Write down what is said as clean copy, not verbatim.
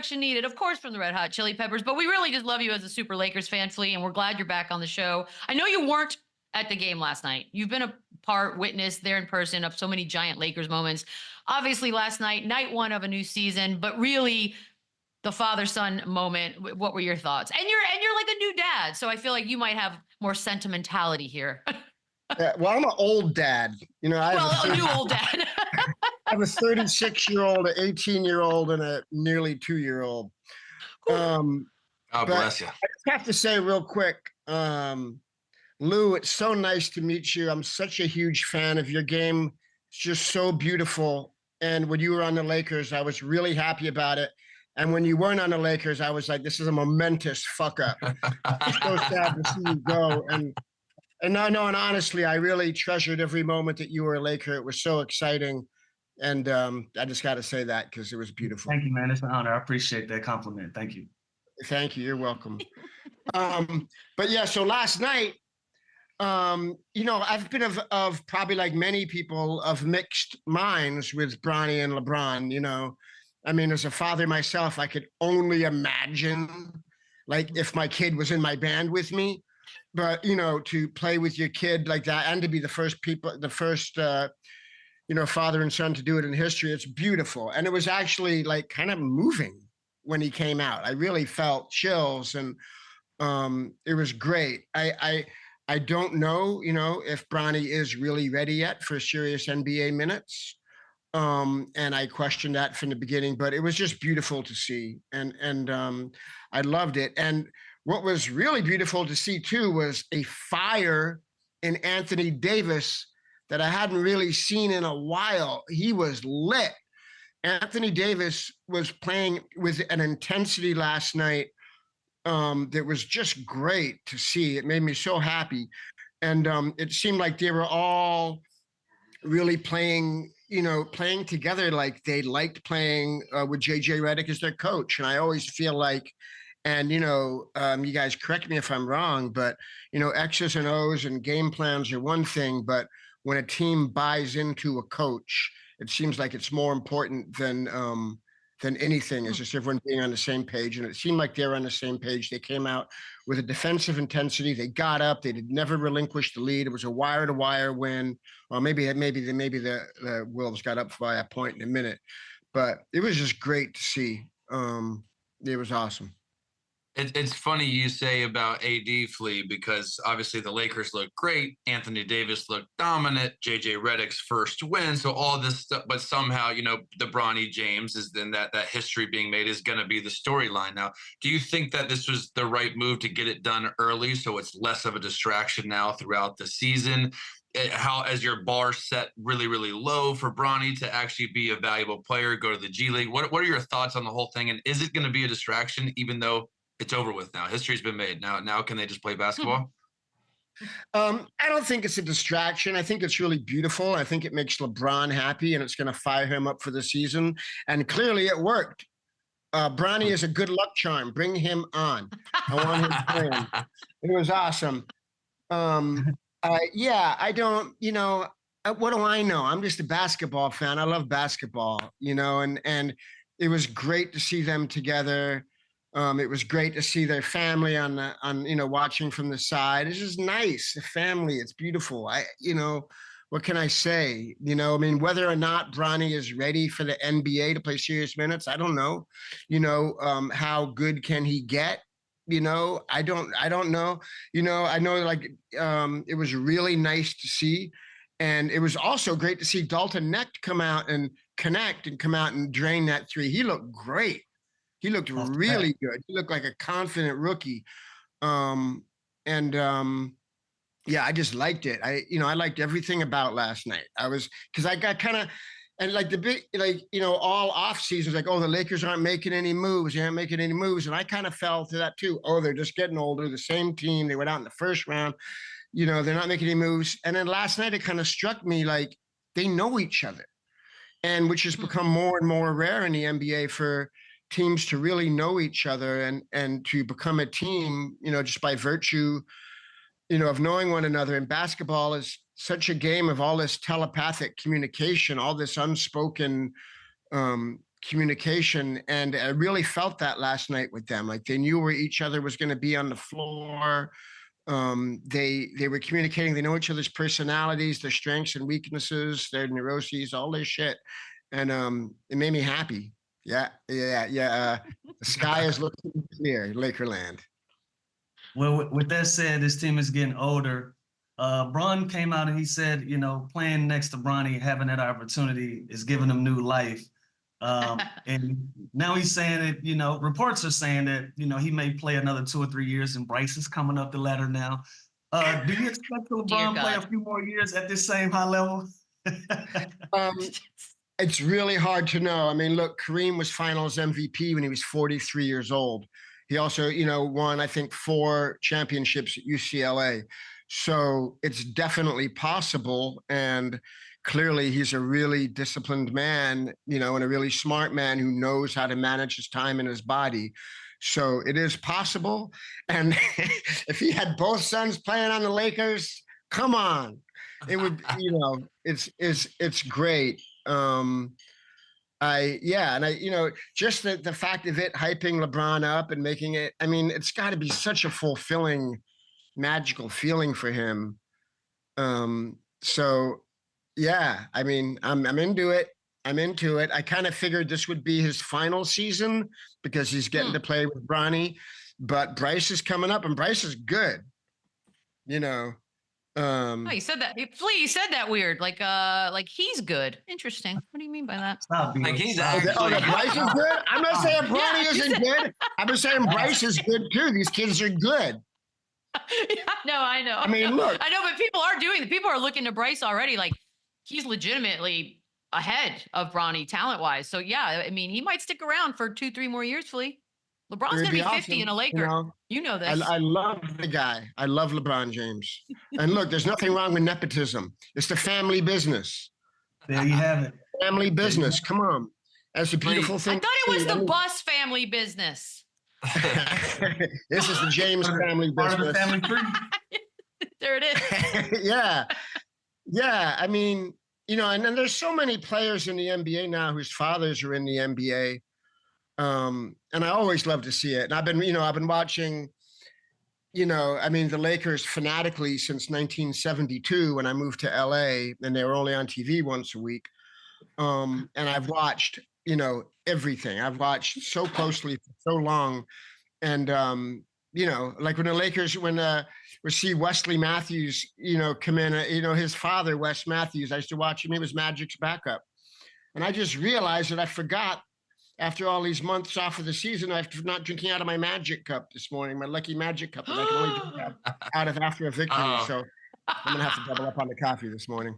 introduction needed, of course, from the Red Hot Chili Peppers, but we really just love you as a super Lakers fan, Flea, and we're glad you're back on the show. I know you weren't at the game last night. You've been a witness there in person of so many giant Lakers moments. Obviously, last night, night one of a new season, but really the father-son moment. What were your thoughts? And you're like a new dad, so I feel like you might have more sentimentality here. Yeah, well, I'm an old dad. You know, a new old dad. I have a 36-year-old, an 18-year-old, and a nearly 2-year-old. God bless you. I just have to say real quick, Lou, it's so nice to meet you. I'm such a huge fan of your game. It's just so beautiful. And when you were on the Lakers, I was really happy about it. And when you weren't on the Lakers, I was like, this is a momentous fuck up. It's so sad to see you go. And honestly, I really treasured every moment that you were a Laker. It was so exciting. And I just got to say that because it was beautiful. Thank you, man. It's an honor. I appreciate that compliment. Thank you. Thank you. You're welcome. But yeah, so last night, you know, I've been of probably like many people of mixed minds with Bronny and LeBron. You know, I mean, as a father myself, I could only imagine like if my kid was in my band with me. But, you know, to play with your kid like that and to be the first you know, father and son to do it in history, it's beautiful. And it was actually like kind of moving when he came out. I really felt chills and it was great. I don't know, you know, if Bronny is really ready yet for serious NBA minutes. And I questioned that from the beginning, but it was just beautiful to see. And I loved it. And what was really beautiful to see too was a fire in Anthony Davis that I hadn't really seen in a while. He was lit. Anthony Davis was playing with an intensity last night that was just great to see. It made me so happy. And it seemed like they were all really playing together like they liked playing with JJ Redick as their coach. And I always feel like, and, you know, you guys correct me if I'm wrong, but, you know, X's and O's and game plans are one thing, but when a team buys into a coach, it seems like it's more important than anything. It's just everyone being on the same page. And it seemed like they were on the same page. They came out with a defensive intensity. They got up. They did never relinquish the lead. It was a wire-to-wire win. Or maybe the Wolves got up by a point in a minute. But it was just great to see. It was awesome. It's funny you say about AD, Flea, because obviously the Lakers look great. Anthony Davis looked dominant. JJ Redick's first win. So all this stuff, but somehow, you know, the Bronny James is then that history being made is going to be the storyline. Now, do you think that this was the right move to get it done early so it's less of a distraction now throughout the season? How, as your bar set really, really low for Bronny to actually be a valuable player, go to the G League? What are your thoughts on the whole thing? And is it going to be a distraction even though it's over with now? History's been made. Now can they just play basketball? I don't think it's a distraction. I think it's really beautiful. I think it makes LeBron happy and it's going to fire him up for the season. And clearly it worked. Bronny is a good luck charm. Bring him on. I want him playing. It was awesome. I don't, you know, what do I know? I'm just a basketball fan. I love basketball, you know, and it was great to see them together. It was great to see their family on you know, watching from the side. It's just nice, the family. It's beautiful. You know, what can I say? You know, I mean, whether or not Bronny is ready for the NBA to play serious minutes, I don't know. You know, how good can he get? You know, I don't know. You know, I know like it was really nice to see. And it was also great to see Dalton Knecht come out and connect and come out and drain that three. He looked great. He looked really good. He looked like a confident rookie. Yeah, I just liked it. I liked everything about last night. Because I got kind of, and like the big, like, you know, all off seasons, like, oh, the Lakers aren't making any moves. They aren't making any moves. And I kind of fell to that too. Oh, they're just getting older. The same team. They went out in the first round. You know, they're not making any moves. And then last night, it kind of struck me like they know each other. And which has become more and more rare in the NBA for teams to really know each other and to become a team, you know, just by virtue, you know, of knowing one another. And basketball is such a game of all this telepathic communication, all this unspoken communication, and I really felt that last night with them. Like they knew where each other was going to be on the floor. They were communicating. They know each other's personalities, their strengths and weaknesses, their neuroses, all this shit, and it made me happy. Yeah. The sky is looking clear, Lakerland. Well, with that said, this team is getting older. Bron came out and he said, you know, playing next to Bronny, having that opportunity is giving him new life. And now he's saying that, you know, reports are saying that, you know, he may play another 2 or 3 years, and Bryce is coming up the ladder now. Do you expect LeBron play a few more years at this same high level? It's really hard to know. I mean, look, Kareem was finals MVP when he was 43 years old. He also, you know, won, I think, 4 championships at UCLA. So it's definitely possible. And clearly he's a really disciplined man, you know, and a really smart man who knows how to manage his time and his body. So it is possible. And if he had both sons playing on the Lakers, come on, it would, you know, it's great. You know, just the fact of it hyping LeBron up and making it, I mean, it's got to be such a fulfilling, magical feeling for him. So yeah, I mean, I'm into it. I'm into it. I kind of figured this would be his final season because he's getting to play with Bronny, but Bryce is coming up, and Bryce is good. You know. Oh, you said that. Flea, you said that weird. Like he's good. Interesting. What do you mean by that? Like he's actually. Oh, that Bryce is good. I'm not saying Bronny isn't good. I'm just saying Bryce is good too. These kids are good. Yeah, no, I know. I mean, look. I know, but people are looking to Bryce already. Like he's legitimately ahead of Bronny talent-wise. So yeah, I mean, he might stick around for 2-3 more years, Flea. LeBron's gonna be 50 and a Laker. You know this. I love the guy. I love LeBron James. And look, there's nothing wrong with nepotism. It's the family business. There you have it. Family business. Come on. That's a beautiful thing. I thought it was the Bus family business. This is the James family business. Part of the family tree. There it is. Yeah. I mean, you know, and then there's so many players in the NBA now whose fathers are in the NBA. And I always love to see it. And I've been watching, you know, I mean, the Lakers fanatically since 1972 when I moved to LA, and they were only on TV once a week. And I've watched, you know, everything. I've watched so closely for so long. And, you know, like when the Lakers, when we see Wesley Matthews, you know, come in, you know, his father, Wes Matthews, I used to watch him. He was Magic's backup. And I just realized that I forgot after all these months off of the season, after not drinking out of my Magic cup this morning, my lucky Magic cup that I can only drink out of after a victory. So I'm going to have to double up on the coffee this morning.